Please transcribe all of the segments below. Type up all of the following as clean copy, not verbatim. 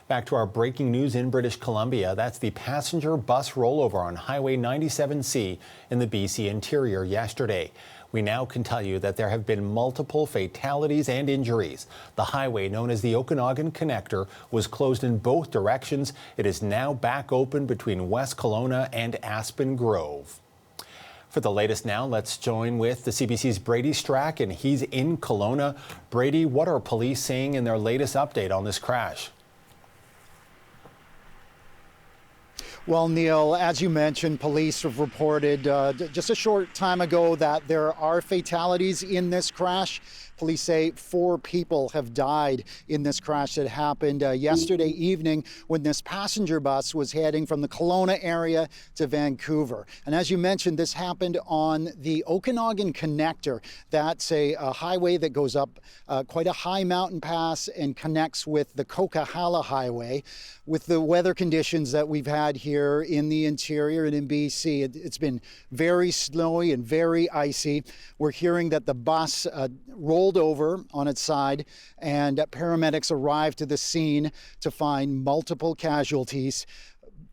Back to our breaking news in British Columbia. That's the passenger bus rollover on Highway 97C in the BC interior yesterday. We now can tell you that there have been multiple fatalities and injuries. The highway, known as the Okanagan Connector, was closed in both directions. It is now back open between West Kelowna and Aspen Grove. For the latest now, let's join with the CBC's Brady Strachan. He's in Kelowna. Brady, what are police saying in their latest update on this crash? Well, Neil, as you mentioned, police have reported just a short time ago that there are fatalities in this crash. Police say 4 people have died in this crash that happened yesterday evening when this passenger bus was heading from the Kelowna area to Vancouver. And as you mentioned, this happened on the Okanagan Connector. That's a highway that goes up quite a high mountain pass and connects with the Coquihalla Highway. With the weather conditions that we've had here in the interior and in BC, it's been very snowy and very icy. We're hearing that the bus rolled over on its side, and paramedics arrived to the scene to find multiple casualties.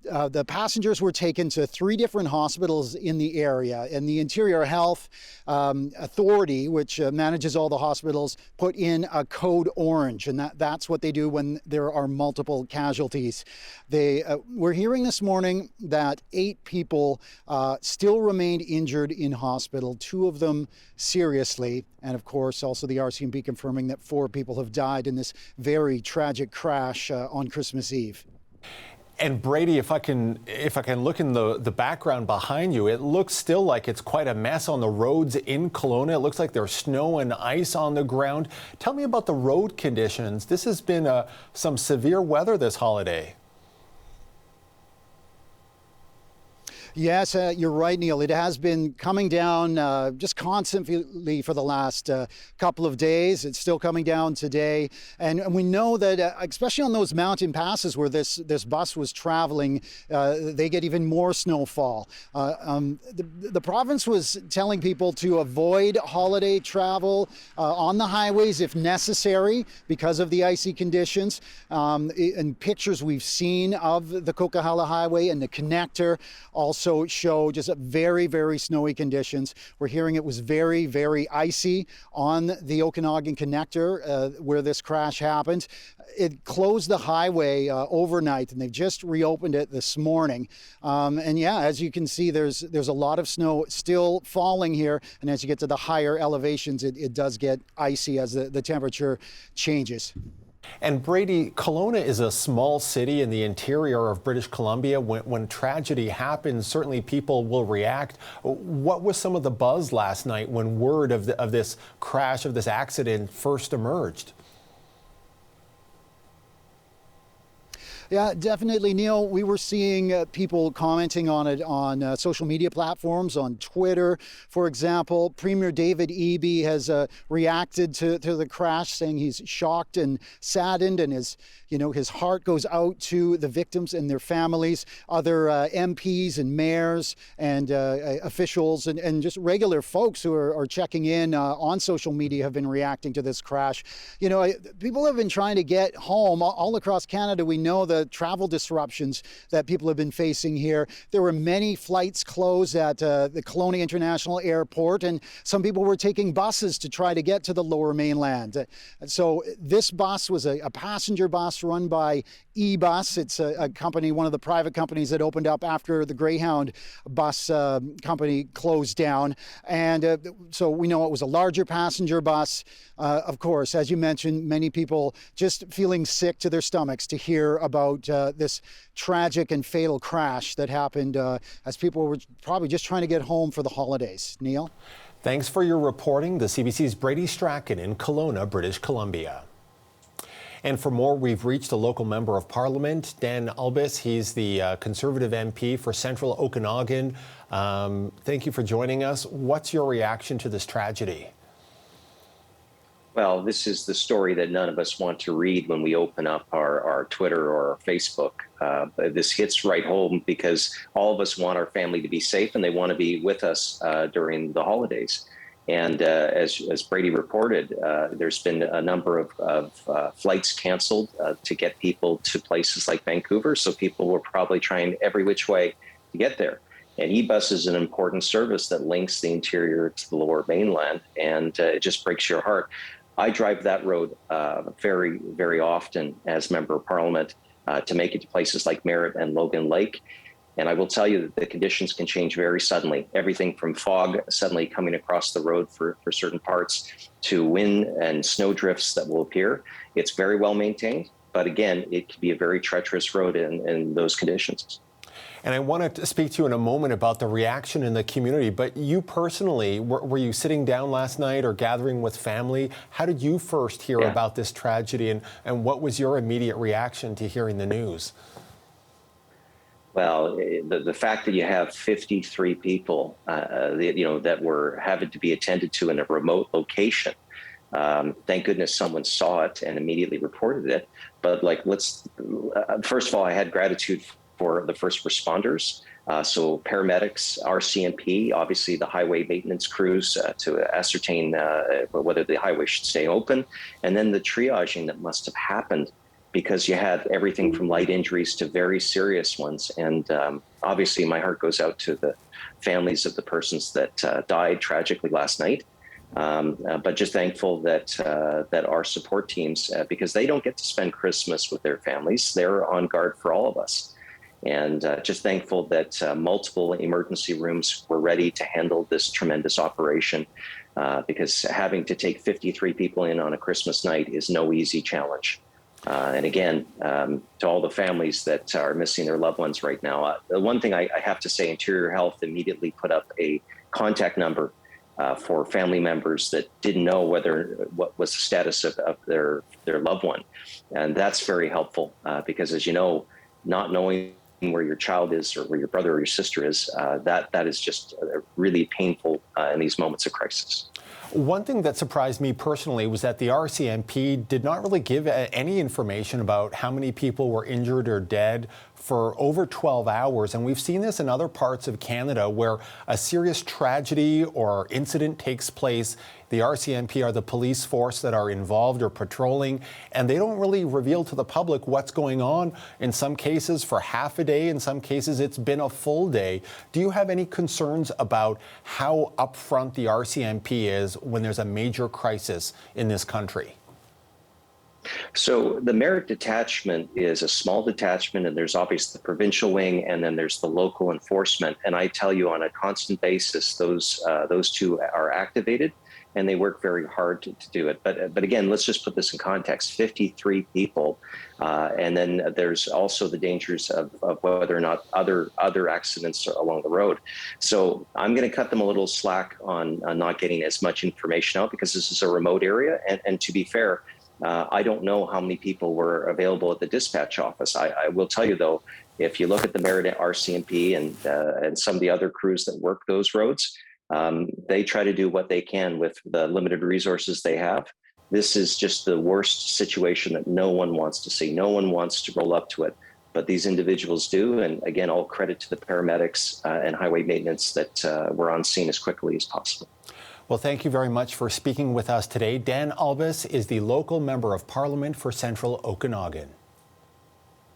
The passengers were taken to 3 different hospitals in the area, and the Interior Health Authority, which manages all the hospitals, put in a code orange, and that's what they do when there are multiple casualties. We're hearing this morning that 8 people still remained injured in hospital, 2 of them seriously, and of course also the RCMP confirming that 4 people have died in this very tragic crash on Christmas Eve. And Brady, if I can look in the background behind you, it looks still like it's quite a mess on the roads in Kelowna. It looks like there's snow and ice on the ground. Tell me about the road conditions. This has been some severe weather this holiday. Yes, you're right, Neil. It has been coming down just constantly for the last couple of days. It's still coming down today. And we know that, especially on those mountain passes where this bus was traveling, they get even more snowfall. The province was telling people to avoid holiday travel on the highways if necessary because of the icy conditions. And pictures we've seen of the Coquihalla Highway and the connector also show just very, very snowy conditions. We're hearing it was very, very icy on the Okanagan Connector where this crash happened. It closed the highway overnight, and they've just reopened it this morning. And yeah, as you can see, there's a lot of snow still falling here, and as you get to the higher elevations, it does get icy as the temperature changes. And Brady, Kelowna is a small city in the interior of British Columbia. When tragedy happens, certainly people will react. What was some of the buzz last night when word of this crash, of this accident, first emerged? Yeah, definitely, Neil. We were seeing people commenting on it on social media platforms, on Twitter, for example. Premier David Eby has reacted to the crash, saying he's shocked and saddened, and his heart goes out to the victims and their families. Other MPs and mayors and officials and just regular folks who are checking in on social media have been reacting to this crash. People have been trying to get home all across Canada. We know the travel disruptions that people have been facing here. There were many flights closed at the Kelowna International Airport, and some people were taking buses to try to get to the Lower Mainland. So this bus was a passenger bus run by eBus. It's a company, one of the private companies that opened up after the Greyhound bus company closed down. And so we know it was a larger passenger bus. Of course, as you mentioned, many people just feeling sick to their stomachs to hear about this tragic and fatal crash that happened as people were probably just trying to get home for the holidays. Neil? Thanks for your reporting. The CBC's Brady Strachan in Kelowna, British Columbia. And for more, we've reached a local member of Parliament, Dan Albis. He's the Conservative MP for Central Okanagan. Thank you for joining us. What's your reaction to this tragedy? Well, this is the story that none of us want to read when we open up our Twitter or our Facebook. This hits right home because all of us want our family to be safe and they want to be with us during the holidays. And as Brady reported, there's been a number of flights canceled to get people to places like Vancouver. So people were probably trying every which way to get there. And eBus is an important service that links the interior to the Lower Mainland, and it just breaks your heart. I drive that road very, very often as Member of Parliament to make it to places like Merritt and Logan Lake. And I will tell you that the conditions can change very suddenly. Everything from fog suddenly coming across the road for certain parts to wind and snow drifts that will appear. It's very well maintained, but again, it can be a very treacherous road in those conditions. And I want to speak to you in a moment about the reaction in the community, but you personally, were you sitting down last night or gathering with family? How did you first hear about this tragedy, and what was your immediate reaction to hearing the news? Well, the fact that you have 53 people, that were having to be attended to in a remote location. Thank goodness someone saw it and immediately reported it. But first of all, I had gratitude for the first responders. So paramedics, RCMP, obviously the highway maintenance crews to ascertain whether the highway should stay open, and then the triaging that must have happened, because you had everything from light injuries to very serious ones. And obviously my heart goes out to the families of the persons that died tragically last night. But just thankful that our support teams, because they don't get to spend Christmas with their families, they're on guard for all of us. And just thankful that multiple emergency rooms were ready to handle this tremendous operation, because having to take 53 people in on a Christmas night is no easy challenge. And again, to all the families that are missing their loved ones right now, the one thing I have to say, Interior Health immediately put up a contact number for family members that didn't know what was the status of their loved one. And that's very helpful because, as you know, not knowing where your child is or where your brother or your sister is, that is just really painful in these moments of crisis. One thing that surprised me personally was that the RCMP did not really give any information about how many people were injured or dead for over 12 hours. And we've seen this in other parts of Canada where a serious tragedy or incident takes place. The RCMP are the police force that are involved or patrolling, and they don't really reveal to the public what's going on. In some cases for half a day, in some cases it's been a full day. Do you have any concerns about how upfront the RCMP is when there's a major crisis in this country? So the Merritt detachment is a small detachment, and there's obviously the provincial wing, and then there's the local enforcement. And I tell you, on a constant basis, those two are activated, and they work very hard to do it. But again, let's just put this in context: 53 people, and then there's also the dangers of whether or not other accidents are along the road. So I'm going to cut them a little slack on not getting as much information out, because this is a remote area, and to be fair, I don't know how many people were available at the dispatch office. I will tell you, though, if you look at the Merritt RCMP and some of the other crews that work those roads, they try to do what they can with the limited resources they have. This is just the worst situation that no one wants to see. No one wants to roll up to it, but these individuals do. And again, all credit to the paramedics and highway maintenance that were on scene as quickly as possible. Well, thank you very much for speaking with us today. Dan Albus is the local Member of Parliament for Central Okanagan.